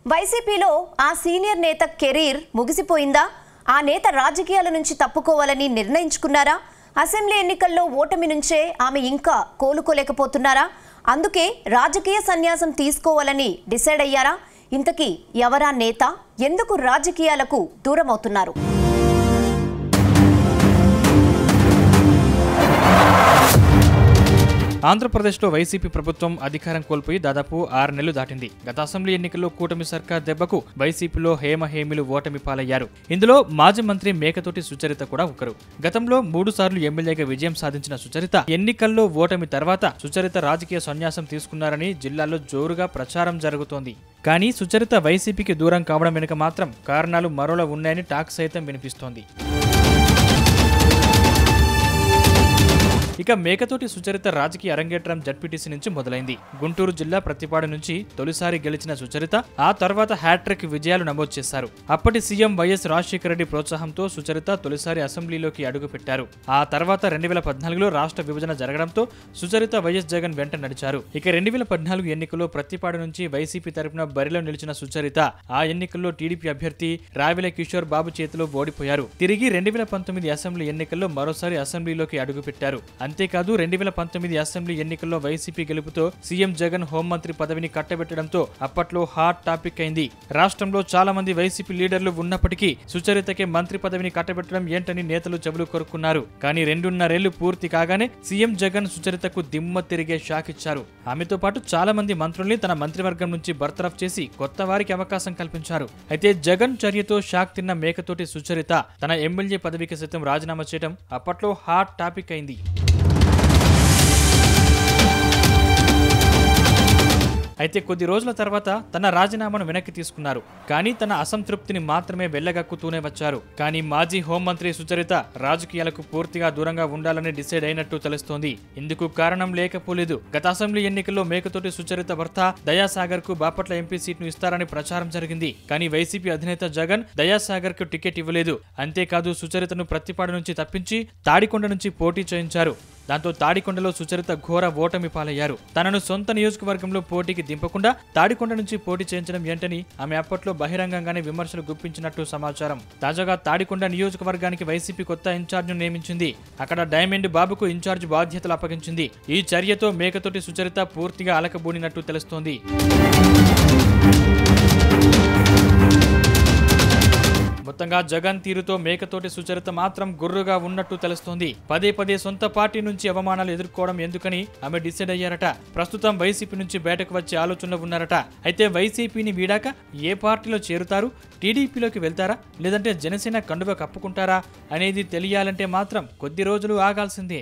వైసీపీలో ఆ సీనియర్ నేత కెరీర్ ముగిసిపోయిందా? ఆ నేత రాజకీయాల నుంచి తప్పుకోవాలని నిర్ణయించుకున్నారా? అసెంబ్లీ ఎన్నికల్లో ఓటమి నుంచే ఆమె ఇంకా కోలుకోలేకపోతున్నారా? అందుకే రాజకీయ సన్యాసం తీసుకోవాలని డిసైడ్ అయ్యారా? ఇంతకీ ఎవరా నేత? ఎందుకు రాజకీయాలకు దూరం అవుతున్నారు? ఆంధ్రప్రదేశ్లో వైసీపీ ప్రభుత్వం అధికారం కోల్పోయి దాదాపు 6 నెలలు దాటింది. గత అసెంబ్లీ ఎన్నికల్లో కూటమి సర్కార్ దెబ్బకు వైసీపీలో హేమహేమిలు ఓటమి పాలయ్యారు. ఇందులో మాజీ మంత్రి మేకతోటి సుచరిత కూడా ఒకరు. గతంలో 3 సార్లు ఎమ్మెల్యేగా విజయం సాధించిన సుచరిత ఎన్నికల్లో ఓటమి తర్వాత సుచరిత రాజకీయ సన్యాసం తీసుకున్నారని జిల్లాలో జోరుగా ప్రచారం జరుగుతోంది. కానీ సుచరిత వైసీపీకి దూరం కావడం వెనుక మాత్రం కారణాలు మరోలా ఉన్నాయని టాక్ సైతం వినిపిస్తోంది. ఇక మేకతోటి సుచరిత రాజకీయ అరంగేట్రం జడ్పీటీసీ నుంచి మొదలైంది. గుంటూరు జిల్లా ప్రతిపాడు నుంచి తొలిసారి గెలిచిన సుచరిత ఆ తర్వాత హ్యాట్రిక్ విజయాలు నమోదు చేశారు. అప్పటి సీఎం వైఎస్ రాజశేఖర రెడ్డి ప్రోత్సాహంతో సుచరిత తొలిసారి అసెంబ్లీలోకి అడుగుపెట్టారు. ఆ తర్వాత 2014లో రాష్ట్ర విభజన జరగడంతో సుచరిత వైఎస్ జగన్ వెంట నడిచారు. ఇక 2014 ఎన్నికల్లో ప్రతిపాడు నుంచి వైసీపీ తరపున బరిలో నిలిచిన సుచరిత ఆ ఎన్నికల్లో టీడీపీ అభ్యర్థి రావిల కిషోర్ బాబు చేతిలో ఓడిపోయారు. తిరిగి 2019 అసెంబ్లీ ఎన్నికల్లో మరోసారి అసెంబ్లీలోకి అడుగుపెట్టారు. అంతేకాదు 2019 అసెంబ్లీ ఎన్నికల్లో వైసీపీ గెలుపుతో సీఎం జగన్ హోంమంత్రి పదవిని కట్టబెట్టడంతో అప్పట్లో హాట్ టాపిక్ అయింది. రాష్ట్రంలో చాలా మంది వైసీపీ లీడర్లు ఉన్నప్పటికీ సుచరితకే మంత్రి పదవిని కట్టబెట్టడం ఏంటని నేతలు చెవులు కొరుక్కున్నారు. కానీ 2.5 ఏళ్లు పూర్తి కాగానే సీఎం జగన్ సుచరితకు దిమ్మ తిరిగే షాక్ ఇచ్చారు. ఆమెతో పాటు చాలా మంది మంత్రుల్ని తన మంత్రివర్గం నుంచి బర్తరఫ్ చేసి కొత్త వారికి అవకాశం కల్పించారు. అయితే జగన్ చర్యతో షాక్ తిన్న మేకతోటి సుచరిత తన ఎమ్మెల్యే పదవికి సైతం రాజీనామా చేయడం అప్పట్లో హాట్ టాపిక్ అయింది. అయితే కొద్ది రోజుల తర్వాత తన రాజీనామాను వెనక్కి తీసుకున్నారు. కానీ తన అసంతృప్తిని మాత్రమే వెళ్లగక్కుతూనే వచ్చారు. కానీ మాజీ హోంమంత్రి సుచరిత రాజకీయాలకు పూర్తిగా దూరంగా ఉండాలని డిసైడ్ అయినట్టు తెలుస్తోంది. ఇందుకు కారణం లేకపోలేదు. గత అసెంబ్లీ ఎన్నికల్లో మేకతోటి సుచరిత భర్త దయాసాగర్ కు బాపట్ల ఎంపీ సీట్ను ఇస్తారని ప్రచారం జరిగింది. కానీ వైసీపీ అధినేత జగన్ దయాసాగర్ కు టికెట్ ఇవ్వలేదు. అంతేకాదు సుచరితను ప్రతిపాడు నుంచి తప్పించి తాడికొండ నుంచి పోటీ చేయించారు. దాంతో తాడికొండలో సుచరిత ఘోర ఓటమి పాలయ్యారు. తనను సొంత నియోజకవర్గంలో పోటీకి దింపకుండా తాడికొండ నుంచి పోటీ చేయించడం ఏంటని ఆమె అప్పట్లో బహిరంగంగానే విమర్శలు గుప్పించినట్టు సమాచారం. తాజాగా తాడికొండ నియోజకవర్గానికి వైసీపీ కొత్త ఇన్ఛార్జ్ను నియమించింది. అక్కడ డైమండ్ బాబుకు ఇన్ఛార్జ్ బాధ్యతలు అప్పగించింది. ఈ చర్యతో మేకతోటి సుచరిత పూర్తిగా అలకబూనినట్టు తెలుస్తోంది. మొత్తంగా జగన్ తీరుతో మేకతోటి సుచరిత మాత్రం గుర్రుగా ఉన్నట్టు తెలుస్తోంది. పదే పదే సొంత పార్టీ నుంచి అవమానాలు ఎదుర్కోవడం ఎందుకని ఆమె డిసైడ్ అయ్యారట. ప్రస్తుతం వైసీపీ నుంచి బయటకు వచ్చే ఆలోచనలో ఉన్నారట. అయితే వైసీపీని వీడాక ఏ పార్టీలో చేరుతారు? టీడీపీలోకి వెళ్తారా, లేదంటే జనసేన కండువ కప్పుకుంటారా అనేది తెలియాలంటే మాత్రం కొద్ది రోజులు ఆగాల్సిందే.